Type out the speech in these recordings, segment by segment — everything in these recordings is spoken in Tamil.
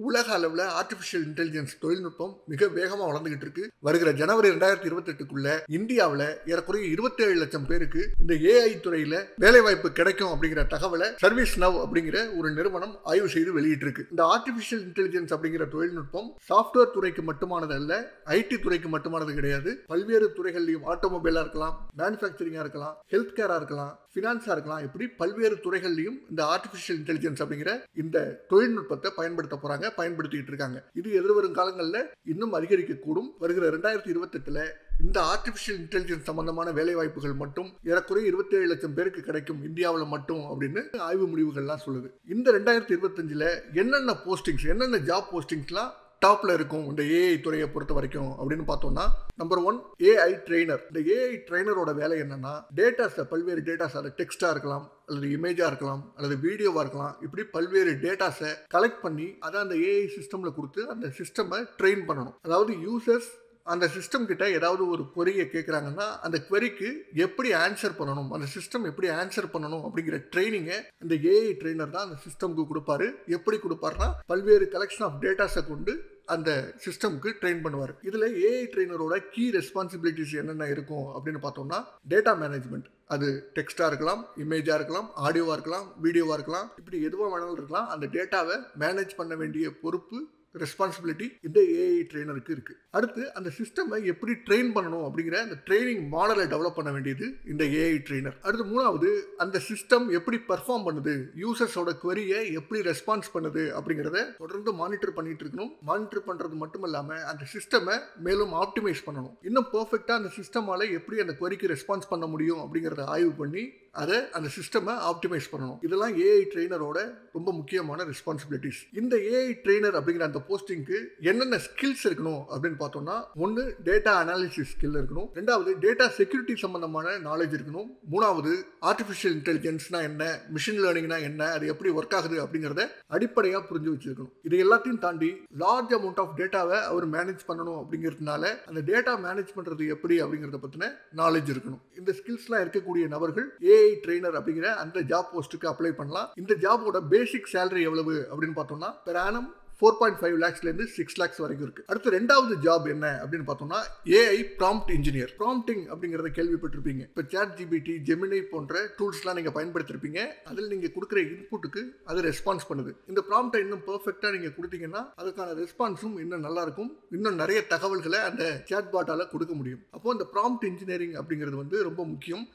உலக அளவில் ஆர்டிஃபிஷியல் இன்டெலிஜென்ஸ் தொழில்நுட்பம் மிக வேகமாக வளர்ந்துகிட்டு இருக்கு. வருகிற ஜனவரி 2028க்குள்ள இந்தியாவில் ஏறக்குறைய 27 லட்சம் பேருக்கு இந்த ஏஐ துறையில வேலைவாய்ப்பு கிடைக்கும் அப்படிங்கிற தகவலை சர்வீஸ் நவ் அப்படிங்கிற ஒரு நிறுவனம் ஆய்வு செய்து வெளியிட்டிருக்கு. இந்த ஆர்டிஃபிஷியல் இன்டெலிஜென்ஸ் அப்படிங்கிற தொழில்நுட்பம் சாஃப்ட்வேர் துறைக்கு மட்டுமானது அல்ல, ஐடி துறைக்கு மட்டுமானது கிடையாது. பல்வேறு துறைகள்லையும் ஆட்டோமொபைலா இருக்கலாம், மேனுஃபேக்சரிங்கா இருக்கலாம், ஹெல்த் கேரா இருக்கலாம், ஃபினான்ஸா இருக்கலாம், இப்படி பல்வேறு துறைகள்லையும் இந்த ஆர்டிஃபிஷியல் இன்டெலிஜென்ஸ் அப்படிங்கிற இந்த தொழில்நுட்பத்தை பயன்படுத்த போறாங்க, பயன்படுத்திட்டு இருக்காங்க. இது எதிர்வரும் காலங்களில் இன்னும் அதிகரிக்க கூடும். வருகிற 2028ல இந்த ஆர்டிஃபிஷியல் இன்டெலிஜென்ஸ் சம்பந்தமான வேலை வாய்ப்புகள் மட்டும் ஏறக்குறைய 27 லட்சம் பேருக்கு கிடைக்கும் இந்தியாவில் மட்டும் அப்படின்னு ஆய்வு முடிவுகள்லாம் சொல்லுது. இந்த 2025ல என்னென்ன போஸ்டிங்ஸ், என்னென்ன ஜாப் போஸ்டிங்ஸ்லாம் டாப்ல இருக்கும் இந்த ஏஐ துறையை பொறுத்த வரைக்கும் அப்படின்னு பார்த்தோம்னா, நம்பர் 1 ஏஐ ட்ரெய்னர். இந்த ஏஐ ட்ரெய்னரோட வேலை என்னன்னா, டேட்டாஸை, பல்வேறு டேட்டாஸ், அது டெக்ஸ்டா இருக்கலாம், அல்லது இமேஜா இருக்கலாம், அல்லது வீடியோவா இருக்கலாம், இப்படி பல்வேறு டேட்டாஸை கலெக்ட் பண்ணி அதை அந்த ஏஐ சிஸ்டம்ல கொடுத்து அந்த சிஸ்டமை ட்ரெயின் பண்ணணும். அதாவது யூசர்ஸ் அந்த சிஸ்டம் கிட்ட ஏதாவது ஒரு query கேட்குறாங்கன்னா அந்த queryக்கு எப்படி ஆன்சர் பண்ணணும், அந்த சிஸ்டம் எப்படி ஆன்சர் பண்ணணும் அப்படிங்கிற ட்ரைனிங்கை இந்த ஏஐ ட்ரெய்னர் தான் அந்த சிஸ்டம்க்கு கொடுப்பாரு. எப்படி கொடுப்பாருன்னா, பல்வேறு கலெக்ஷன் ஆஃப் டேட்டாஸை கொண்டு அந்த சிஸ்டம்க்கு ட்ரெயின் பண்ணுவார். இதில் ஏஐ ட்ரெய்னரோட கீ ரெஸ்பான்சிபிலிட்டிஸ் என்னென்ன இருக்கும் அப்படின்னு பார்த்தோம்னா, டேட்டா மேனேஜ்மெண்ட். அது டெக்ஸ்டாக இருக்கலாம், இமேஜாக இருக்கலாம், ஆடியோவாக இருக்கலாம், வீடியோவாக இருக்கலாம், இப்படி எதுவாக வேணாலும் இருக்கலாம். அந்த டேட்டாவை மேனேஜ் பண்ண வேண்டிய பொறுப்பு, ரெஸ்பான்சிபிலிட்டி இந்த ஏஐ ட்ரெய்னருக்கு இருக்கு. அடுத்து அந்த சிஸ்டமை எப்படி ட்ரெயின் பண்ணணும் அப்படிங்கிற அந்த ட்ரைனிங் மாடலை டெவலப் பண்ண வேண்டியது இந்த ஏஐ ட்ரெய்னர். அடுத்து 3வது, அந்த சிஸ்டம் எப்படி பெர்ஃபார்ம் பண்ணுது, யூசர்ஸோட queryயை எப்படி ரெஸ்பான்ஸ் பண்ணுது அப்படிங்கிறத தொடர்ந்து மானிட்டர் பண்ணிட்டு இருக்கணும். மானிட்டர் பண்றது மட்டும் இல்லாம அந்த சிஸ்டமை மேலும் ஆப்டிமைஸ் பண்ணணும். இன்னும் பெர்ஃபெக்டா அந்த சிஸ்டமால எப்படி அந்த queryக்கு ரெஸ்பான்ஸ் பண்ண முடியும் அப்படிங்கிறத ஆய்வு பண்ணி அதை அந்த சிஸ்டமை ஆப்டிமைஸ் பண்ணணும். இதெல்லாம் ஏஐ ட்ரெய்னரோட ரொம்ப முக்கியமான ரெஸ்பான்சிபிலிட்டிஸ். இந்த ஏஐ ட்ரெய்னர் அப்படிங்கிற அந்த போஸ்டிங்க்கு என்னென்ன ஸ்கில்ஸ் இருக்கணும் அப்படின்னு பார்த்தோம்னா, 1 டேட்டா அனாலிசிஸ் ஸ்கில் இருக்கணும், 2வது டேட்டா செக்யூரிட்டி சம்பந்தமான நாலேஜ் இருக்கணும், 3வது ஆர்டிஃபிஷியல் இன்டெலிஜென்ஸ்னா என்ன, மிஷின் லேர்னிங்னா என்ன, அது எப்படி ஒர்க் ஆகுது அப்படிங்கிறத அடிப்படையாக புரிஞ்சு வச்சிருக்கணும். இது எல்லாத்தையும் தாண்டி லார்ஜ் அமௌண்ட் ஆஃப் டேட்டாவை அவர் மேனேஜ் பண்ணணும் அப்படிங்கிறதுனால அந்த டேட்டா மேனேஜ் பண்றது எப்படி அப்படிங்கிறத பற்றின நாலேஜ் இருக்கணும். இந்த ஸ்கில்ஸ்லாம் இருக்கக்கூடிய நபர்கள் ஏஐ ட்ரெய்னர் அப்படிங்கிற அந்த ஜாப் போஸ்ட்டுக்கு அப்ளை பண்ணலாம். இந்த ஜாபோட பேசிக் சேலரி எவ்வளவு அப்படின்னு பார்த்தோம்னா, பெர் ஆனம் 4.5 lakhsலேருந்து 6 lakhs வரைக்கும் இருக்கு. அடுத்து 2வது ஜாப் என்ன அப்படின்னு பார்த்தோம்னா, ஏஐ ப்ராம்ப்ட் இன்ஜினியர். ப்ராம்ப்டிங் அப்படிங்கிறத கேள்விப்பட்டிருப்பீங்க. இப்போ சாட் ஜிபிடி, ஜெமினி போன்ற டூல்ஸ்லாம் நீங்கள் பயன்படுத்திருப்பீங்க. அதில் நீங்கள் கொடுக்குற இன்புட்டுக்கு அது ரெஸ்பான்ஸ் பண்ணுது. இந்த ப்ராம்ப்டை இன்னும் பெர்ஃபெக்டாக நீங்கள் கொடுத்தீங்கன்னா அதுக்கான ரெஸ்பான்ஸும் இன்னும் நல்லா இருக்கும். இன்னும் நிறைய தகவல்களை அந்த சாட் பாட்டால் கொடுக்க முடியும். அப்போ இந்த ப்ராம்ப்ட் இன்ஜினியரிங் அப்படிங்கிறது வந்து ரொம்ப முக்கியம்.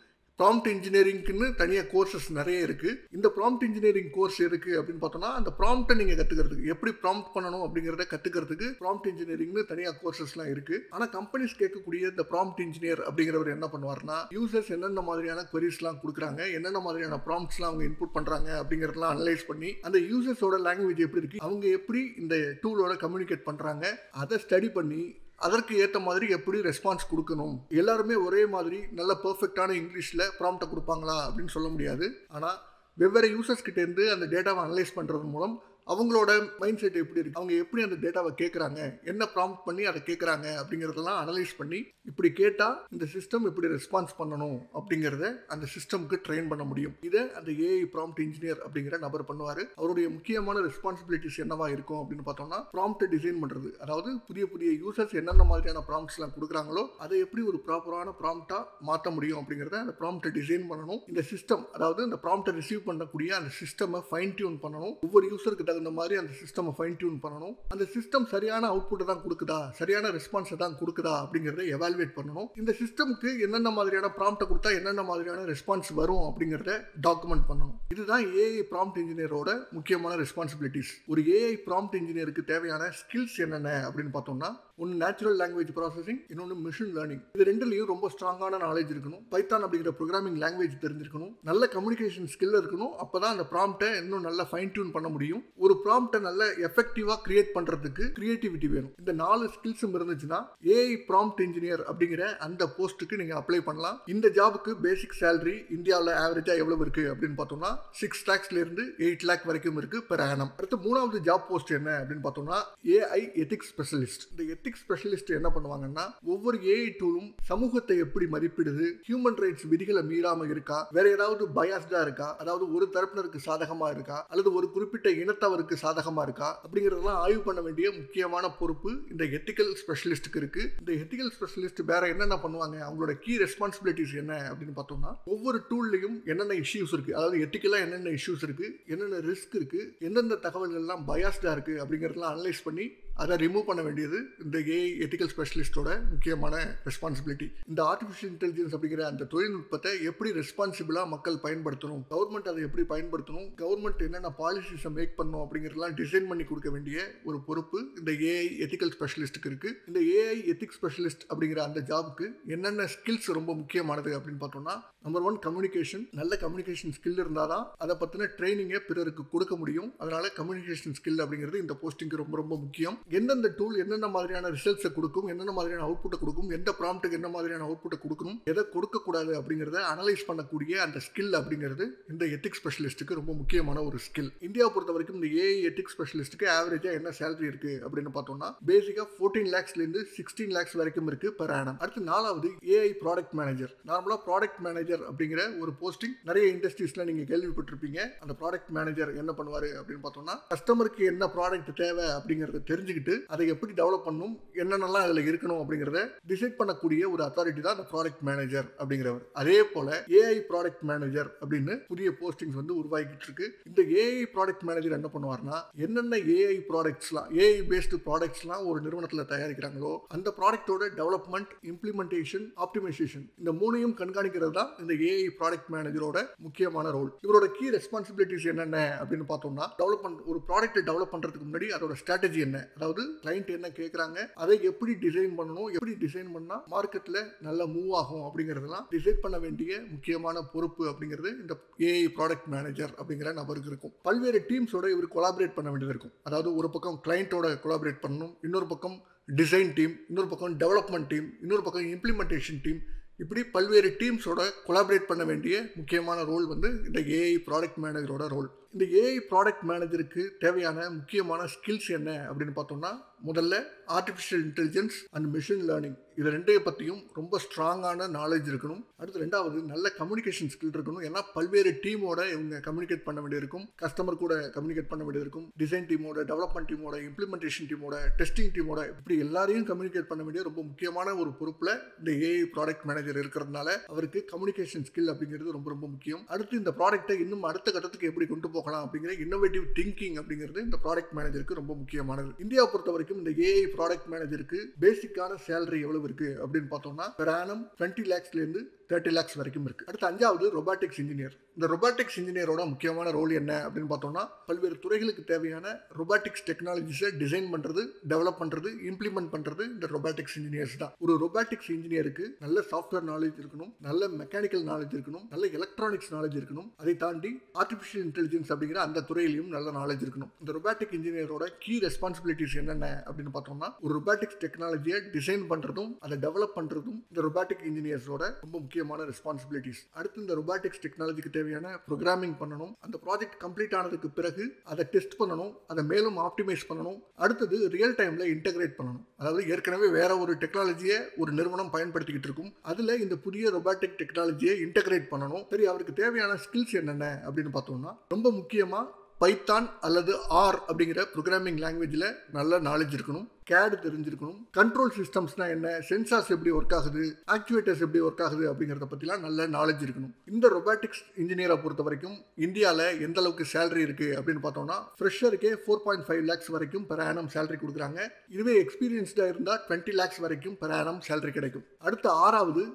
ப்ராம்ப்ட் இன்ஜினியரிங்க்குன்னு தனியாக கோர்சஸ் நிறைய இருக்குது. இந்த ப்ராம்ப்ட் இன்ஜினியரிங் கோர்ஸ் இருக்குது அப்படின்னு பார்த்தோம்னா, அந்த ப்ராம்ப்டை நீங்கள் கற்றுக்கிறதுக்கு, எப்படி ப்ராம்ப்ட் பண்ணணும் அப்படிங்கிறத கற்றுக்கிறதுக்கு ப்ராம்ப்ட் இன்ஜினியரிங்னு தனியாக கோர்சஸ்லாம் இருக்குது. ஆனால் கம்பெனிஸ் கேட்கக்கூடிய இந்த ப்ராம்ப்ட் இன்ஜினியர் அப்படிங்கிறவர் என்ன பண்ணுவார்னா, யூசர்ஸ் என்னென்ன மாதிரியான queryஸ்லாம் கொடுக்குறாங்க, என்னென்ன மாதிரியான ப்ராம்ப்ட்ஸ்லாம் அவங்க இன்புட் பண்ணுறாங்க அப்படிங்கிறதெல்லாம் அனலைஸ் பண்ணி அந்த யூசர்ஸோட லாங்குவேஜ் எப்படி இருக்குது, அவங்க எப்படி இந்த டூலோட கம்யூனிகேட் பண்ணுறாங்க, அதை ஸ்டடி பண்ணி அதற்கு ஏற்ற மாதிரி எப்படி ரெஸ்பான்ஸ் கொடுக்கணும். எல்லாருமே ஒரே மாதிரி நல்ல பெர்ஃபெக்டான இங்கிலீஷில் ப்ராம்ப்டை கொடுப்பாங்களா அப்படின்னு சொல்ல முடியாது. ஆனால் வெவ்வேறு யூசர்ஸ் கிட்ட இருந்து அந்த டேட்டாவை அனலைஸ் பண்ணுறது மூலம் அவங்களோட மைண்ட் செட் எப்படி இருக்குது, அவங்க எப்படி அந்த டேட்டாவை கேட்குறாங்க, என்ன ப்ராம்ப்ட் பண்ணி அதை கேட்குறாங்க அப்படிங்கிறதெல்லாம் அனலைஸ் பண்ணி இப்படி கேட்டால் இந்த சிஸ்டம் எப்படி ரெஸ்பான்ஸ் பண்ணணும் அப்படிங்கிறத அந்த சிஸ்டம்க்கு ட்ரெயின் பண்ண முடியும். இதை அந்த ஏஐ ப்ராம்ப்ட் இன்ஜினியர் அப்படிங்கிற நபர் பண்ணுவார். அவருடைய முக்கியமான ரெஸ்பான்சிபிலிட்டிஸ் என்னவா இருக்கும் அப்படின்னு பார்த்தோம்னா, ப்ராம்ப்டை டிசைன் பண்ணுறது. அதாவது புதிய புதிய யூசர்ஸ் என்னென்ன மாதிரியான ப்ராம்ப்ட்ஸ்லாம் கொடுக்குறாங்களோ அதை எப்படி ஒரு ப்ராப்பரான ப்ராம்ப்டாக மாற்ற முடியும் அப்படிங்கிறத அந்த ப்ராம்ப்டை டிசைன் பண்ணணும். இந்த சிஸ்டம், அதாவது இந்த ப்ராம்ப்டை ரிசீவ் பண்ணக்கூடிய அந்த சிஸ்டமை ஃபைன் டியூன் பண்ணணும். ஒவ்வொரு யூசருக்கு தகுந்த மாதிரி அந்த சிஸ்டமை ஃபைன் டியூன் பண்ணணும். அந்த சிஸ்டம் சரியான அவுட்புட்டை தான் கொடுக்குதா, சரியான ரெஸ்பான்ஸை தான் கொடுக்குதா அப்படிங்கிறத எவாலுவேட் பண்ணணும். இந்த சிஸ்டம்க்கு என்னென்ன மாதிரியான ப்ராம்ப்டை கொடுத்தா என்னென்ன மாதிரியான ரெஸ்பான்ஸ் வரும் அப்படிங்கிறத டாக்குமெண்ட் பண்ணணும். இதுதான் ஏஐ ப்ராம்ப்ட் இன்ஜினியரோட முக்கியமான ரெஸ்பான்சிபிலிட்டிஸ். ஒரு ஏஐ ப்ராம்ப்ட் இன்ஜினியருக்கு தேவையான ஸ்கில்ஸ் என்னென்ன அப்படின்னு பார்த்தோம்னா, ஒன்று நேச்சுரல் லாங்குவேஜ் ப்ராசஸிங், இன்னொன்று மிஷின் லேர்னிங். இது ரெண்டுலையும் ரொம்ப ஸ்ட்ராங்கான நாலேஜ் இருக்கணும். பைத்தான் அப்படிங்கிற ப்ரோக்ராமிங் லாங்குவேஜ் தெரிஞ்சிருக்கணும். நல்ல கம்யூனிகேஷன் ஸ்கில் இருக்கணும். அப்போ தான் அந்த ப்ராம்ப்டை இன்னும் நல்லா ஃபைன் டியூன் பண்ண முடியும். ஒரு ப்ராம்ப்டை நல்ல எஃபெக்டிவாக கிரியேட் பண்ணுறதுக்கு கிரியேட்டிவிட்டி வேணும். இந்த 4 ஸ்கில்ஸும் இருந்துச்சுன்னா ஏஐ ப்ராம்ப்ட் இன்ஜினியர் அப்படிங்கிற அந்த போஸ்ட்டுக்கு நீங்கள் அப்ளை பண்ணலாம். இந்த ஜாபுக்கு பேசிக் சேலரி இந்தியாவில் ஆவரேஜாக எவ்வளவு இருக்குது அப்படின்னு பார்த்தோம்னா 6 lakhsலேருந்து 8 lakh வரைக்கும் இருக்குது பெர் ஆனம். அடுத்து 3வது ஜாப் போஸ்ட் என்ன அப்படின்னு பார்த்தோம்னா, ஏஐ எத்திக்ஸ் ஸ்பெஷலிஸ்ட். இந்த எத்திக்ஸ் ஸ்பெஷலிஸ்ட் என்ன பண்ணுவாங்கன்னா, ஒவ்வொரு ஏஐ டூலும் சமூகத்தை எப்படி மதிப்பிடுது, ஹியூமன் ரைட்ஸ் விதிகளை மீறாம இருக்கா, வேற ஏதாவது பயாஸ்டா இருக்கா, அதாவது ஒரு தரப்பினருக்கு சாதகமா இருக்கா, அல்லது ஒரு குறிப்பிட்ட இனத்தை அவருக்கு சாதகமா இருக்கா அப்படிங்கறதெல்லாம் ஆய்வு பண்ண வேண்டிய முக்கியமான பொறுப்பு இந்த எத்திக்கல் ஸ்பெஷலிஸ்டுக்கு இருக்கு. இந்த எத்திக்கல் ஸ்பெஷலிஸ்ட் வேற என்னென்ன பண்ணுவாங்க, அவங்களோட கீ ரெஸ்பான்சிபிலிட்டிஸ் என்ன அப்படின்னு பார்த்தோம்னா, ஒவ்வொரு டூல்லையும் என்னென்ன இஷ்யூஸ் இருக்கு, அதாவது எத்திக்கலா என்னென்ன இஷ்யூஸ் இருக்கு, என்னென்ன ரிஸ்க் இருக்கு, எந்தெந்த தகவல்கள் எல்லாம் பயாஸ்டா இருக்கு அப்படிங்கறதெல்லாம் அனலைஸ் பண்ணி அதை ரிமூவ் பண்ண வேண்டியது இந்த ஏஐ எத்திக்கல் ஸ்பெஷலிஸ்டோட முக்கியமான ரெஸ்பான்சிபிலிட்டி. இந்த ஆர்டிஃபிஷியல் இன்டெலிஜென்ஸ் அப்படிங்கிற அந்த தொழில்நுட்பத்தை எப்படி ரெஸ்பான்சிபிளா மக்கள் பயன்படுத்தணும், கவர்மெண்ட் அதை எப்படி பயன்படுத்தணும், கவர்மெண்ட் என்னென்ன பாலிசிஸை மேக் பண்ணணும் அப்படிங்கிறதெல்லாம் டிசைன் பண்ணி கொடுக்க வேண்டிய ஒரு பொறுப்பு இந்த ஏஐ எத்திக்கல் ஸ்பெஷலிஸ்ட்டுக்கு இருக்கு. இந்த ஏஐ எத்திக்ஸ் ஸ்பெஷலிஸ்ட் அப்படிங்கிற அந்த ஜாபுக்கு என்னென்ன ஸ்கில்ஸ் ரொம்ப முக்கியமானது அப்படின்னு பார்த்தோம்னா, நம்பர் 1 கம்யூனிகேஷன். நல்ல கம்யூனிகேஷன் ஸ்கில் இருந்தால் தான் அதை பற்றின ட்ரைனிங்கை பிறருக்கு கொடுக்க முடியும். அதனால கம்யூனிகேஷன் ஸ்கில் அப்படிங்கிறது இந்த போஸ்டிங்க்கு ரொம்ப ரொம்ப முக்கியம். எந்தெந்த டூல் என்னென்ன மாதிரியான ரிசல்ட்ஸை கொடுக்கும், என்னென்ன மாதிரியான அவுட்புட்டை கொடுக்கும், எந்த ப்ராம்ப்ட்டுக்கு என்ன மாதிரியான அவுட்புட்டை கொடுக்கணும், எதை கொடுக்கக்கூடாது அப்படிங்கிறத அனலைஸ் பண்ணக்கூடிய அந்த ஸ்கில் அப்படிங்கிறது இந்த எத்திக்ஸ் ஸ்பெஷலிஸ்ட்டுக்கு ரொம்ப முக்கியமான ஒரு ஸ்கில். இந்தியாவை பொறுத்த வரைக்கும் இந்த ஏஐ எத்திக்ஸ் ஸ்பெஷலிஸ்ட்டுக்கு ஆவரேஜாக என்ன சேலரி இருக்கு அப்படின்னு பார்த்தோம்னா, பேசிக்காக 14 lakhsலேருந்து 16 lakhs வரைக்கும் இருக்கு பெர் ஆனம். அடுத்து 4வது ஏஐ ப்ராடக்ட் மேனேஜர். நார்மலாக ப்ராடக்ட் மேனேஜர் அப்படிங்கிற ஒரு போஸ்டிங் நிறைய இண்டஸ்ட்ரீஸ்ல நீங்க கேள்விப்பட்டிருப்பீங்க. அந்த ப்ராடக்ட் மேனேஜர் என்ன பண்ணுவாரு அப்படின்னு பார்த்தோம்னா, கஸ்டமருக்கு என்ன ப்ராடக்ட் தேவை அப்படிங்கறத தெரிஞ்சுக்கிட்டு அதை எப்படி டெவலப் பண்ணணும், என்னென்னலாம் அதுல இருக்கணும் அப்படிங்கறத டிசைட் பண்ணக்கூடிய ஒரு அத்தாரிட்டி தான் அந்த ப்ராடக்ட் மேனேஜர் அப்படிங்கிறவர். அதே போல ஏஐ ப்ராடக்ட் மேனேஜர் அப்படின்னு புதிய போஸ்டிங்ஸ் வந்து உருவாகிட்டு இருக்கு. இந்த ஏஐ ப்ராடக்ட் மேனேஜர் என்ன பண்ணுவார்னா, என்னென்ன ஏஐ ப்ராடக்ட்ஸ்லாம், ஏஐ பேஸ்டு ப்ராடக்ட்ஸ்லாம் ஒரு நிறுவனத்தில் தயாரிக்கிறாங்களோ அந்த ப்ராடக்டோட டெவலப்மெண்ட், இம்ப்ளிமெண்டேஷன், ஆப்டிமைசேஷன் இந்த மூணையும் கண்காணிக்கிறது தான் இந்த ஏஐ ப்ராடக்ட் மேனேஜரோட முக்கியமான ரோல். இவரோட கீ ரெஸ்பான்சிபிலிட்டிஸ் என்னென்ன அப்படின்னு பார்த்தோம்னா, டெவலப்மெண்ட், ஒரு ப்ராடக்ட்டை டெவலப் பண்றதுக்கு முன்னாடி அதோட ஸ்ட்ராட்டஜி என்ன, அதாவது கிளைண்ட் என்ன கேட்கறாங்க, அதை எப்படி டிசைன் பண்ணணும், எப்படி டிசைன் பண்ணா மார்க்கெட்ல நல்லா மூவ் ஆகும் அப்படிங்கறதெல்லாம் டிசைட் பண்ண வேண்டிய முக்கியமான பொறுப்பு அப்படிங்கிறது இந்த ஏஐ ப்ராடக்ட் மேனேஜர் அப்படிங்கிற நபருக்கு இருக்கும். பல்வேறு டீம்ஸோட இவர் கொலாபரேட் பண்ண வேண்டியது இருக்கும். அதாவது ஒரு பக்கம் கிளைண்டோட கொலாபரேட் பண்ணணும், இன்னொரு பக்கம் டிசைன் டீம், இன்னொரு பக்கம் டெவலப்மெண்ட் டீம், இன்னொரு பக்கம் இம்ப்ளிமெண்டேஷன் டீம், இப்படி பல்வேறு டீம்ஸோட கொலாபரேட் பண்ண வேண்டிய முக்கியமான ரோல் வந்து இந்த ஏஐ ப்ராடக்ட் மேனேஜரோட ரோல். இந்த ஏஐ ப்ராடக்ட் மேனேஜருக்கு தேவையான முக்கியமான ஸ்கில்ஸ் என்ன அப்படின்னு பார்த்தோம்னா, முதல்ல artificial intelligence and machine learning, இது ரெண்டையும் பற்றியும் ரொம்ப ஸ்ட்ராங்கான நாலேஜ் இருக்கணும். அடுத்து 2வது நல்ல கம்யூனிகேஷன் ஸ்கில் இருக்கணும். ஏன்னா பல்வேறு டீமோட இவங்க கம்யூனிகேட் பண்ண வேண்டியிருக்கும், கஸ்டமர் கூட கம்யூனிகேட் பண்ண வேண்டியிருக்கும், டிசைன் டீமோட, டெவலப்மெண்ட் டீமோட, இம்ப்ளிமெண்டேஷன் டீமோட, டெஸ்டிங் டீமோட, இப்படி எல்லாரையும் கம்யூனிகேட் பண்ண வேண்டிய ரொம்ப முக்கியமான ஒரு பொறுப்பில் இந்த ஏஐ ப்ராடக்ட் மேனேஜர் இருக்கிறதுனால அவருக்கு கம்யூனிகேஷன் ஸ்கில் அப்படிங்கிறது ரொம்ப ரொம்ப முக்கியம். அடுத்து இந்த ப்ராடக்ட்டை இன்னும் அடுத்த கட்டத்துக்கு எப்படி கொண்டு போகலாம் அப்படிங்கிற இன்னோவேட்டிவ் திங்கிங் அப்படிங்கிறது இந்த ப்ராடக்ட் மேனேஜருக்கு ரொம்ப முக்கியமானது. இந்தியாவை பொறுத்த வரைக்கும் இந்த ஏஐ ப்ராடக்ட் மேனேஜருக்கு பேசிக்கான சேலரி எவ்வளவு இருக்கு அப்படின்னு பார்த்தோம்னா, per annum 20 lakhsலேருந்து 30 lakhs வரைக்கும் இருக்கு. அடுத்து 5வது ரொபாட்டிக்ஸ் இன்ஜினியர். இந்த ரொபாட்டிக்ஸ் இன்ஜினியரோட முக்கியமான ரோல் என்ன அப்படின்னு பார்த்தோம்னா, பல்வேறு துறைகளுக்கு தேவையான ரொபாட்டிக்ஸ் டெக்னாலஜிஸை டிசைன் பண்றது, டெவலப் பண்றது, இம்ப்ளிமெண்ட் பண்றது இந்த ரொபாட்டிக்ஸ் இன்ஜினியர்ஸ் தான். ஒரு ரொபாட்டிக்ஸ் இன்ஜினியருக்கு நல்ல சாஃப்ட்வேர் நாலேஜ் இருக்கணும், நல்ல மெக்கானிக்கல் நாலேஜ் இருக்கணும், நல்ல எலக்ட்ரானிக்ஸ் நாலேஜ் இருக்கணும். அதை தாண்டி ஆர்டிஃபிஷியல் இன்டெலிஜென்ஸ் அப்படிங்கிற அந்த துறையிலையும் நல்ல நாலேஜ் இருக்கணும். இந்த ரொபாட்டிக் இன்ஜினியரோட கீ ரெஸ்பான்சிபிலிட்டிஸ் என்னென்ன அப்படின்னு பார்த்தோம்னா, ஒரு ரொபாட்டிக்ஸ் டெக்னாலஜியை டிசைன் பண்றதும் அதை டெவலப் பண்றதும் இந்த ரொபாட்டிக் இன்ஜினியர்ஸோட ரொம்ப முக்கியமான ரெஸ்பான்சிபிலிட்டிஸ். அடுத்து இந்த ரொபாட்டிக்ஸ் டெக்னாலஜிக்கு தேவையான ப்ரோக்ராமிங் பண்ணணும். அந்த ப்ராஜெக்ட் கம்ப்ளீட் ஆனதுக்கு பிறகு அதை டெஸ்ட் பண்ணணும், அதை மேலும் ஆப்டிமைஸ் பண்ணணும். அடுத்தது ரியல் டைம்ல இன்டகிரேட் பண்ணணும். அதாவது ஏற்கனவே வேற ஒரு டெக்னாலஜியை ஒரு நிறுவனம் பயன்படுத்திக்கிட்டு இருக்கும், அதுல இந்த புதிய ரொபாட்டிக் டெக்னாலஜியை இன்டகிரேட் பண்ணணும். சரி, அவருக்கு தேவையான ஸ்கில்ஸ் என்னென்ன அப்படின்னு பார்த்தோம்னா, ரொம்ப முக்கியமா பைத்தான் அல்லது ஆர் அப்படிங்கிற ப்ரோக்ராமிங் லாங்குவேஜில் நல்ல நாலேஜ் இருக்கணும், கேட் தெரிஞ்சிருக்கணும், கண்ட்ரோல் சிஸ்டம்ஸ்னா என்ன, சென்சார்ஸ் எப்படி ஒர்க் ஆகுது, ஆக்சுவேட்டர்ஸ் எப்படி ஒர்க் ஆகுது அப்படிங்கிறத பற்றிலாம் நல்ல நாலேஜ் இருக்கணும். இந்த ரொபாட்டிக்ஸ் இன்ஜினியரை பொறுத்த வரைக்கும் இந்தியாவில் எந்த அளவுக்கு சேலரி இருக்கு அப்படின்னு பார்த்தோம்னா, ஃப்ரெஷருக்கே 4.5 lakhs வரைக்கும் per annum சேலரி கொடுக்குறாங்க. இதுவே எக்ஸ்பீரியன்ஸ்டாக இருந்தால் 20 lakhs வரைக்கும் per annum சேலரி கிடைக்கும். அடுத்த 6வது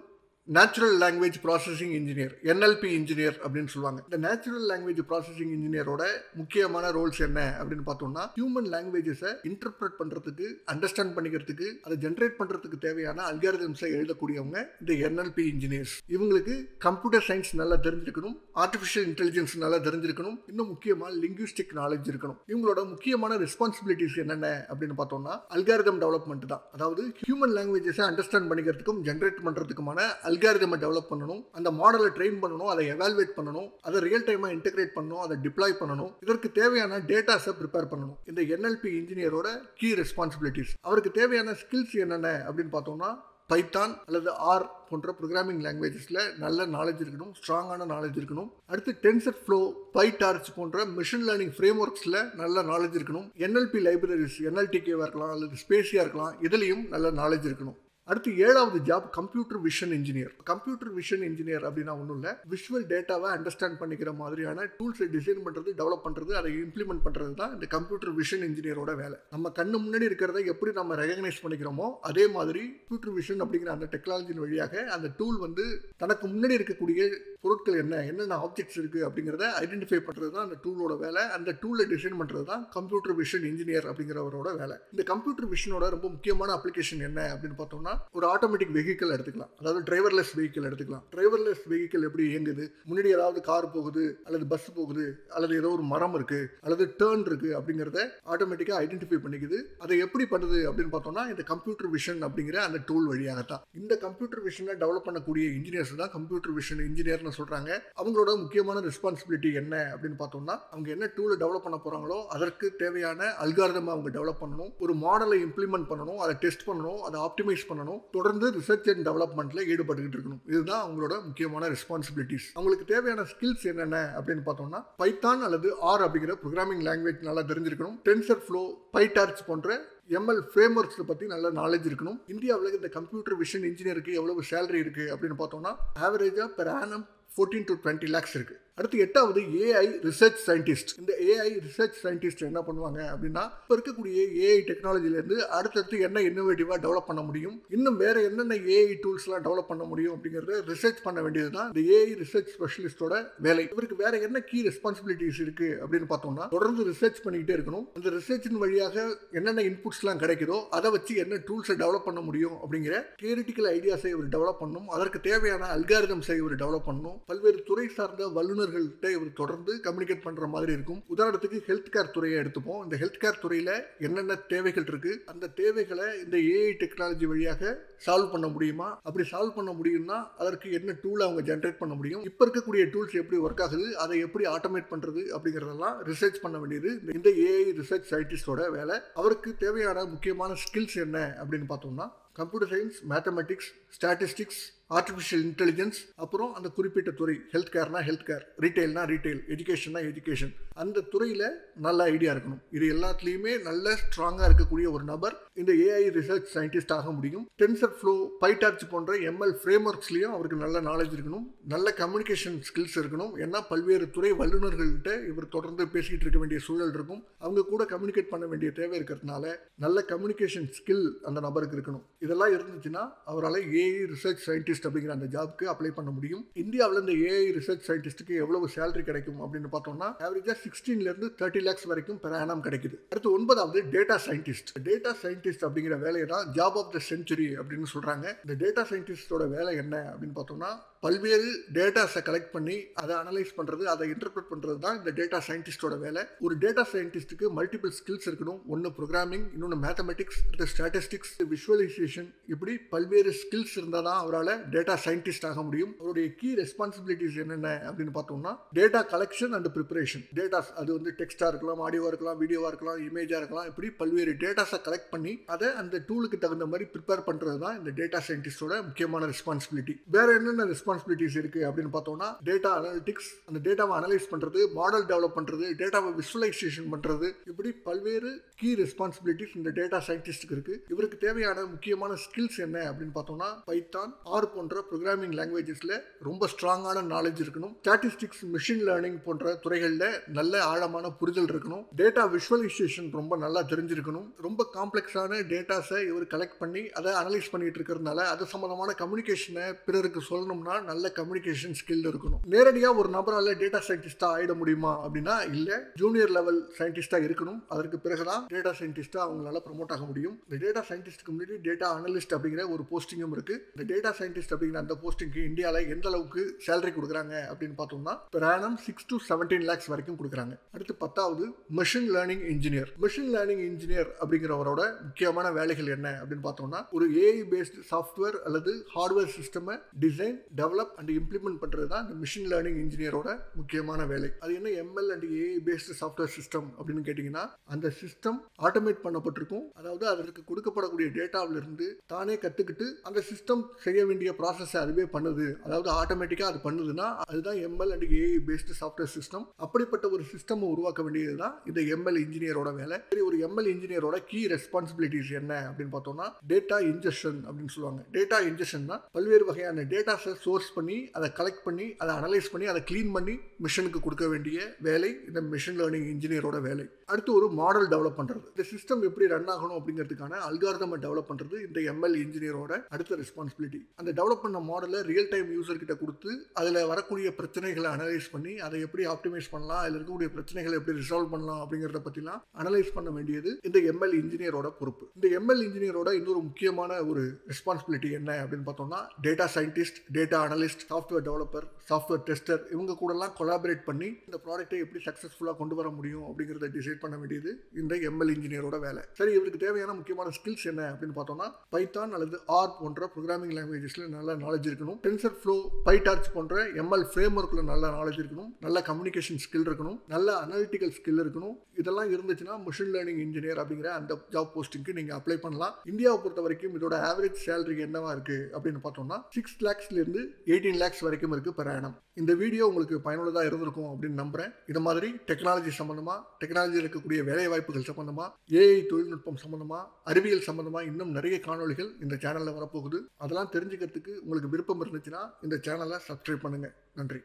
natural language processing engineer, NLP engineer அப்படின்னு சொல்லுவாங்க. இந்த நேச்சுரல் லாங்குவேஜ் ப்ராசஸிங் இன்ஜினியரோட முக்கியமான ரோல்ஸ் என்ன அப்படின்னு பார்த்தோம்னா, ஹியூமன் லாங்குவேஜஸை இன்டர்பிரட் பண்றதுக்கு, அண்டர்ஸ்டாண்ட் பண்ணிக்கிறதுக்கு, அதை ஜென்ரேட் பண்றதுக்கு தேவையான அல்காரிதம்ஸை எழுதக்கூடியவங்க இந்த என்எல்பி இன்ஜினியர்ஸ். இவங்களுக்கு கம்ப்யூட்டர் சயின்ஸ் நல்லா தெரிஞ்சிருக்கணும், ஆர்டிஃபிஷியல் இன்டெலிஜென்ஸ் நல்லா தெரிஞ்சிருக்கணும், இன்னும் முக்கியமா லிங்குவிஸ்டிக் நாலேஜ் இருக்கணும். இவங்களோட முக்கியமான ரெஸ்பான்சிபிலிட்டிஸ் என்னென்ன அப்படின்னு பார்த்தோம்னா, அல்காரிதம் டெவலப்மெண்ட் தான். அதாவது ஹியூமன் லாங்குவேஜஸை அண்டர்ஸ்டாண்ட் பண்ணிக்கிறதுக்கும் ஜென்ரேட் பண்றதுக்குமான அல்காரிதமை டெவலப் பண்ணணும், அந்த மாடலை ட்ரெயின் பண்ணணும், அதை எவாலுவேட் பண்ணணும், அதை ரியல் டைமா இன்டகிரேட் பண்ணணும், அதை டிப்ளாய் பண்ணணும், இதற்கு தேவையான டேட்டாஸை ப்ரிப்பேர் பண்ணணும். இந்த என்எல்பி இன்ஜினியரோட கீ ரெஸ்பான்சிபிலிட்டிஸ். அவருக்கு தேவையான ஸ்கில்ஸ் என்னென்ன அப்படின்னு பார்த்தோம்னா, பைத்தான் அல்லது ஆர் போன்ற ப்ரோக்ராமிங் லாங்குவேஜஸ்ல நல்ல நாலேஜ் இருக்கணும், ஸ்ட்ராங்கான நாலேஜ் இருக்கணும். அடுத்து டென்சர் ஃப்ளோ, பைடார்ச் போன்ற மிஷின் லேர்னிங் ஃப்ரேம் ஒர்க்ஸ்ல நல்ல நாலேஜ் இருக்கணும். என்எல்பி லைப்ரரிஸ், என்எல்டிகேவா இருக்கலாம் அல்லது ஸ்பேஸியா இருக்கலாம், இதுலயும் நல்ல நாலேஜ் இருக்கணும். அடுத்து 7வது job computer vision engineer. Computer vision engineer அப்படின்னா ஒன்றும் இல்லை, விஷுவல் டேட்டாவை அண்டர்ஸ்டாண்ட் பண்ணிக்கிற மாதிரியான டூல்ஸை டிசைன் பண்ணுறது, டெவலப் பண்ணுறது, அதை இம்ப்ளிமெண்ட் பண்ணுறது தான் இந்த கம்ப்யூட்டர் விஷன் இன்ஜினியரோட வேலை. நம்ம கண்ணு முன்னாடி இருக்கிறத எப்படி நம்ம ரெகக்னைஸ் பண்ணிக்கிறோமோ அதே மாதிரி கம்ப்யூட்டர் விஷன் அப்படிங்கிற அந்த டெக்னாலஜின் வழியாக அந்த டூல் வந்து தனக்கு முன்னாடி இருக்கக்கூடிய பொருட்கள் என்னென்ன ஆப்ஜெக்ட்ஸ் இருக்குது அப்படிங்கிறத ஐடென்டிஃபை பண்ணுறது தான் அந்த டூலோட வேலை. அந்த டூலை டிசைன் பண்ணுறது தான் கம்ப்யூட்டர் விஷன் இன்ஜினியர் அப்படிங்கிறவரோட வேலை. இந்த கம்ப்யூட்டர் விஷனோட ரொம்ப முக்கியமான அப்ளிகேஷன் என்ன அப்படின்னு பார்த்தோம்னா, ஒரு ஆட்டோமேட்டிக் வெஹிக்கிள் எடுத்துக்கலாம், அதாவது டிரைவர்லெஸ் வெஹிக்கிள் எடுத்துக்கலாம். டிரைவர்லெஸ் வெஹிக்கிள் எப்படி இயங்குது, முன்னாடி ஏதாவது கார் போகுது அல்லது பஸ் போகுது அல்லது ஏதோ ஒரு மரம் இருக்கு அல்லது டர்ன் இருக்கு அப்படிங்கிறத ஆட்டோமேட்டிக்கா ஐடென்டிஃபை பண்ணிக்குது. அதை எப்படி பண்ணுது அப்படின்னு பார்த்தோம்னா இந்த கம்ப்யூட்டர் விஷன் அப்படிங்கிற அந்த டூல் வழியாகத்தான். இந்த கம்ப்யூட்டர் விஷனை டெவலப் பண்ணக்கூடிய இன்ஜினியர்ஸ் தான் கம்ப்யூட்டர் விஷன் இன்ஜினியர்னு சொல்றாங்க. அவங்களோட முக்கியமான ரெஸ்பான்சிபிலிட்டி என்ன அப்படின்னு பார்த்தோம்னா, அவங்க என்ன டூலை டெவலப் பண்ண போறாங்களோ அதற்கு தேவையான அல்காரிதம் அவங்க டெவலப் பண்ணணும், ஒரு மாடலை இம்ப்ளிமெண்ட் பண்ணணும், அதை டெஸ்ட் பண்ணணும், அதை ஆப்டிமைஸ் பண்ணணும், தொடர்ந்து ரிசர்ச் அண்ட் டெவலப்மெண்ட்ல ஈடுபட்டுக்கிட்டு இருக்கணும். இதுதான் அவங்களோட முக்கியமான ரெஸ்பான்சிபிலிட்டிஸ். அவங்களுக்கு தேவையான ஸ்கில்ஸ் என்னென்ன அப்படின்னு பார்த்தோம்னா, பைத்தான் அல்லது ஆர் அப்படிங்கிற ப்ரோக்ராமிங் லாங்குவேஜ் நல்லா தெரிஞ்சிருக்கணும். டென்சர் ஃப்ளோ, பைடார்ச் போன்ற எம்எல் ஃப்ரேம் ஒர்க்ஸ் பற்றி நல்ல நாலேஜ் இருக்கணும். இந்தியாவில் இந்த கம்ப்யூட்டர் விஷன் இன்ஜினியருக்கு எவ்வளவு சேலரி இருக்கு அப்படின்னு பார்த்தோம்னா, ஆவரேஜா பெர் ஆனம் 14 to 20 lakhs இருக்கு. அடுத்து 8வது ஏஐ ரிசர்ச் சயின்டிஸ்ட். இந்த ஏஐ ரிசர்ச் சயின்டிஸ்ட் என்ன பண்ணுவாங்க அப்படின்னா, இப்போ இருக்கக்கூடிய ஏஐ டெக்னாலஜிலேருந்து அடுத்தடுத்து என்ன இன்னோவேட்டிவாக டெவலப் பண்ண முடியும், இன்னும் வேற என்னென்ன ஏஐ டூல்ஸ்லாம் டெவலப் பண்ண முடியும் அப்படிங்கிறத ரிசர்ச் பண்ண வேண்டியது தான் இந்த ஏஐ ரிசர்ச் ஸ்பெஷலிஸ்டோட வேலை. இவருக்கு வேற என்ன கீ ரெஸ்பான்சிபிலிட்டிஸ் இருக்கு அப்படின்னு பார்த்தோம்னா, தொடர்ந்து ரிசர்ச் பண்ணிக்கிட்டே இருக்கணும். அந்த ரிசர்ச்சின் வழியாக என்னென்ன இன்புட்ஸ்லாம் கிடைக்குதோ அதை வச்சு என்ன டூல்ஸை டெவலப் பண்ண முடியும் அப்படிங்கிற தியரிட்டிக்கல் ஐடியாஸை இவர் டெவலப் பண்ணணும். அதற்கு தேவையான அல்காரிதம்ஸை இவர் டெவலப் பண்ணணும். பல்வேறு துறை சார்ந்த வல்லுநர்கள்ட்ட இவர் தொடர்ந்து கம்யூனிகேட் பண்ற மாதிரி இருக்கும். உதாரணத்துக்கு ஹெல்த் கேர் துறையை எடுத்துப்போம். இந்த ஹெல்த் கேர் துறையில என்னென்ன தேவைகள் இருக்கு, அந்த தேவைகளை இந்த ஏஐ டெக்னாலஜி வழியாக சால்வ் பண்ண முடியுமா, அப்படி சால்வ் பண்ண முடியும்னா அதற்கு என்ன டூல் அவங்க ஜென்ரேட் பண்ண முடியும், இப்ப இருக்கக்கூடிய டூல்ஸ் எப்படி ஒர்க் ஆகுது, அதை எப்படி ஆட்டோமேட் பண்றது அப்படிங்கறதெல்லாம் ரிசர்ச் பண்ண வேண்டியது இந்த ஏஐ ரிசர்ச் சயின்டிஸ்டோட வேலை. அவருக்கு தேவையான முக்கியமான ஸ்கில்ஸ் என்ன அப்படின்னு பார்த்தோம்னா, computer science, mathematics, statistics, artificial intelligence, அப்புறம் அந்த குறிப்பிட்ட துறை, ஹெல்த் கேர்னா ஹெல்த் கேர், ரீட்டைல்னா ரீட்டைல், எஜுகேஷன்னா எஜுகேஷன், அந்த துறையில் நல்ல ஐடியா இருக்கணும். இது எல்லாத்துலேயுமே நல்ல ஸ்ட்ராங்காக இருக்கக்கூடிய ஒரு நபர் இந்த ஏஐ ரிசர்ச் சயின்டிஸ்ட் ஆக முடியும். டென்சர் ஃப்ளோ, பைடார்ச் போன்ற எம்எல் ஃப்ரேம் ஒர்க்ஸ்லையும் அவருக்கு நல்ல நாலேஜ் இருக்கணும், நல்ல கம்யூனிகேஷன் ஸ்கில்ஸ் இருக்கணும். ஏன்னா பல்வேறு துறை வல்லுநர்கள்ட்ட இவர் தொடர்ந்து பேசிக்கிட்டு இருக்க வேண்டிய சூழல் இருக்கும். அவங்க கூட கம்யூனிகேட் பண்ண வேண்டிய தேவை இருக்கிறதுனால நல்ல கம்யூனிகேஷன் ஸ்கில் அந்த நபருக்கு இருக்கணும். இதெல்லாம் இருந்துச்சுன்னா அவரால் ஏஐ ரிசர்ச் சயின்டிஸ்ட் அப்படிங்கிற அந்த ஜாப்க்கு அப்ளை பண்ண முடியும். இந்தியாவில் இந்த ஏஐ ரிசர்ச் சயின்டிஸ்டுக்கு எவ்வளவு சேலரி கிடைக்கும் அப்படின்னு பார்த்தோம்னா, ஆவரேஜா 16 ல இருந்து 30 lakhs வரைக்கும் பெர் ஆனம் கிடைக்குது. அடுத்து 9வது டேட்டா சயின்டிஸ்ட். டேட்டா சயின்டிஸ்ட் அப்படிங்கிற வேலையை தான் ஜாப் ஆஃப் த செஞ்சுரி அப்படின்னு சொல்றாங்க. இந்த டேட்டா சயின்டிஸ்டோட வேலை என்ன அப்படின்னு பார்த்தோம்னா, பல்வேறு டேட்டாஸை கலெக்ட் பண்ணி அதை அனலைஸ் பண்றது, அதை இன்டர்பிரட் பண்றது தான் இந்த டேட்டா சயின்டிஸ்டோட வேலை. ஒரு டேட்டா சயின்டிஸ்டுக்கு மல்டிபிள் ஸ்கில்ஸ் இருக்கணும். ஒன்று ப்ரோக்ராமிங், இன்னொன்று மேத்தமெட்டிக்ஸ், ஸ்டாட்டிஸ்டிக்ஸ், விஷுவலைசேஷன், இப்படி பல்வேறு ஸ்கில்ஸ் இருந்தால் தான் அவரால் டேட்டா சயின்டிஸ்ட் ஆக முடியும். அவருடைய கீ ரெஸ்பான்சிபிலிட்டிஸ் என்னென்ன அப்படின்னு பார்த்தோம்னா, data collection and preparation. Datas அது வந்து டெக்ஸ்டா இருக்கலாம், ஆடியோவா இருக்கலாம், வீடியோவா இருக்கலாம், இமேஜா இருக்கலாம், இப்படி பல்வேறு டேட்டாஸை கலெக்ட் பண்ணி அதை அந்த டூலுக்கு தகுந்த மாதிரி ப்ரிப்பேர் பண்றது தான் இந்த டேட்டா சயின்டிஸ்டோட முக்கியமான ரெஸ்பான்சிபிலிட்டி. வேற என்னென்ன ரெஸ்பான்சிபிலிட்டிஸ் இருக்கு அப்படின்னு பார்த்தோம்னா, டேட்டா அனாலிட்டிக்ஸ், அந்த டேட்டாவை அனலைஸ் பண்றது, மாடல் டெவலப் பண்றது, டேட்டாவை விஷுவலைசேஷன் பண்றது, இப்படி பல்வேறு கீ ரெஸ்பான்சிபிலிட்டிஸ் இந்த டேட்டா சயின்டிஸ்டுக்கு இருக்கு. இவருக்கு தேவையான முக்கியமான ஸ்கில்ஸ் என்ன அப்படின்னு பார்த்தோம்னா, பைத்தான், ஆர் போன்ற ப்ரோக்ராமிங் லாங்குவேஜஸ்ல ரொம்ப ஸ்ட்ராங்கான நாலேஜ் இருக்கணும். ஸ்டாட்டிஸ்டிக்ஸ், மிஷின் லேர்னிங் போன்ற துறைகளில் நல்ல ஆழமான புரிதல் இருக்கணும். டேட்டா விஷுவலைசேஷன் ரொம்ப நல்லா தெரிஞ்சிருக்கணும். ரொம்ப காம்ப்ளெக்ஸான டேட்டாஸை இவர் கலெக்ட் பண்ணி அதை அனலைஸ் பண்ணிட்டு இருக்கிறதுனால அது சம்பந்தமான கம்யூனிகேஷனை பிறருக்கு சொல்லணும்னா நல்ல கம்யூனிகேஷன் ஸ்கில் இருக்கணும். நேரடியாக ஒரு நபரால் டேட்டா சயின்டிஸ்டா ஆயிட முடியுமா அப்படின்னா இல்ல, ஜூனியர் லெவல் சயின்டிஸ்டா இருக்கணும். அதற்கு பிறகுதான் டேட்டா சயின்டிஸ்டா அவங்களால ப்ரமோட் ஆக முடியும். இந்த டேட்டா சயின்டிஸ்ட்க்கு முன்னாடி டேட்டா அனலிஸ்ட் அப்படிங்கிற ஒரு போஸ்டிங்கும் இருக்கு. இந்த டேட்டா சயின்டிஸ்ட் அப்படிங்கிற அந்த போஸ்டிங்க்கு இந்தியாவில் எந்த அளவுக்கு சேலரி கொடுக்குறாங்க அப்படின்னு பார்த்தோம்னா, per annum 6 to 17 lakhs வரைக்கும் கொடுக்குறாங்க. அடுத்து 10வது machine learning engineer. Machine learning engineer அப்படிங்கிறவரோட முக்கியமான வேலைகள் என்ன அப்படின்னு பார்த்தோம்னா, ஒரு ஏஐ பேஸ்ட் சாஃப்ட்வேர் அல்லது hardware system design, develop develop and implement பண்றது தான் இந்த மிஷின் லேர்னிங் இன்ஜினியரோட முக்கியமான வேலை. அது என்ன ML and AI based software system அப்படின்னு கேட்டீங்கன்னா, அந்த சிஸ்டம் ஆட்டோமேட் பண்ணப்பட்டிருக்கும். அதாவது அதற்கு கொடுக்கப்படக்கூடிய டேட்டாவில இருந்து தானே கத்துக்கிட்டு அந்த சிஸ்டம் செய்ய வேண்டிய ப்ராசஸ் அதுவே பண்ணுது. அதாவது ஆட்டோமேட்டிக்கா அது பண்ணுதுன்னா அதுதான் ML and AI based software system. அப்படிப்பட்ட ஒரு சிஸ்டம் உருவாக்க வேண்டியதுதான் இந்த எம்எல் இன்ஜினியரோட வேலை. சரி, ஒரு எம்எல் இன்ஜினியரோட கீ ரெஸ்பான்சிபிலிட்டிஸ் என்ன அப்படின்னு பார்த்தோம்னா, டேட்டா இன்ஜெக்ஷன் அப்படின்னு சொல்லுவாங்க. டேட்டா இன்ஜெக்ஷன் தான் பல்வேறு வகையான டேட்டாஸை சோர்ஸ் பண்ணி அதை கலெக்ட் பண்ணி அதை அனலைஸ் பண்ணி அதை கிளீன் பண்ணி மிஷினுக்கு கொடுக்க வேண்டிய வேலை இந்த மிஷின் லேர்னிங் இன்ஜினியரோட வேலை. அடுத்து ஒரு மாடல் டெவலப் பண்றது. இந்த சிஸ்டம் எப்படி ரன் ஆகணும் அப்படிங்கிறதுக்கான அல்காரிதமை டெவலப் பண்றது இந்த எம்எல் இன்ஜினியரோட அடுத்த ரெஸ்பான்சிபிலிட்டி. அந்த டெவலப் பண்ண மாடலை ரியல் டைம் யூசர் கிட்ட கொடுத்து அதில் வரக்கூடிய பிரச்சனைகளை அனலைஸ் பண்ணி அதை எப்படி ஆப்டிமைஸ் பண்ணலாம், அதில் இருக்கக்கூடிய பிரச்சனைகளை எப்படி ரிசால்வ் பண்ணலாம் அப்படிங்கிறத பற்றிலாம் அனலைஸ் பண்ண வேண்டியது இந்த எம்எல் இன்ஜினியரோட பொறுப்பு. இந்த எம்எல் இன்ஜினியரோட இன்னொரு முக்கியமான ஒரு ரெஸ்பான்சிபிலிட்டி என்ன அப்படின்னு பார்த்தோம்னா, data scientist, data analyst, software developer, software tester இவங்க கூடலாம் கொலாபரேட் பண்ணி இந்த ப்ராடக்ட்டை எப்படி சக்ஸஸ்ஃபுல்லாக கொண்டு வர முடியும் அப்படிங்கிறத டிசைட் பண்ண வேண்டியது இந்த எம்எல் இன்ஜினியரோட வேலை. சரி, இவருக்கு தேவையான முக்கியமான ஸ்கில்ஸ் என்ன அப்படின்னு பார்த்தோம்னா, பைத்தான் அல்லது ஆர் போன்ற ப்ரோக்ராமிங் லாங்குவேஜஸ்ல நல்ல நாலேஜ் இருக்கணும். டென்சர் ஃப்ளோ, பைடார்ச் போன்ற எம்எல் ஃப்ரேம் ஒர்க்ல நல்ல நாலேஜ் இருக்கணும். நல்ல கம்யூனிகேஷன் ஸ்கில் இருக்கணும். நல்ல அனலிட்டிக்கல் ஸ்கில் இருக்கணும். இதெல்லாம் இருந்துச்சுன்னா மிஷின் லேர்னிங் இன்ஜினியர் அப்படிங்கிற அந்த ஜாப் போஸ்டிங்க்கு நீங்க அப்ளை பண்ணலாம். இந்தியாவை பொறுத்த வரைக்கும் இதோட ஆவரேஜ் சேலரி என்னவா இருக்கு அப்படின்னு பார்த்தோம்னா 6 lakhsல இருந்து 18 lakhs வரைக்கும் இருக்கு பெர் ஆனம். இந்த வீடியோ உங்களுக்கு பயனுள்ளதா இருந்திருக்கும் அப்படின்னு நம்புறேன். இது மாதிரி டெக்னாலஜி சம்பந்தமா, டெக்னாலஜியில் இருக்கக்கூடிய வேலை வாய்ப்புகள் சம்பந்தமா, ஏஐ தொழில்நுட்பம் சம்பந்தமா, அறிவியல் சம்பந்தமா இன்னும் நிறைய காணொளிகள் இந்த சேனல்ல வரப்போகுது. அதெல்லாம் தெரிஞ்சுக்கிறதுக்கு உங்களுக்கு விருப்பம் இருந்துச்சுன்னா இந்த சேனலை சப்ஸ்கிரைப் பண்ணுங்க. நன்றி.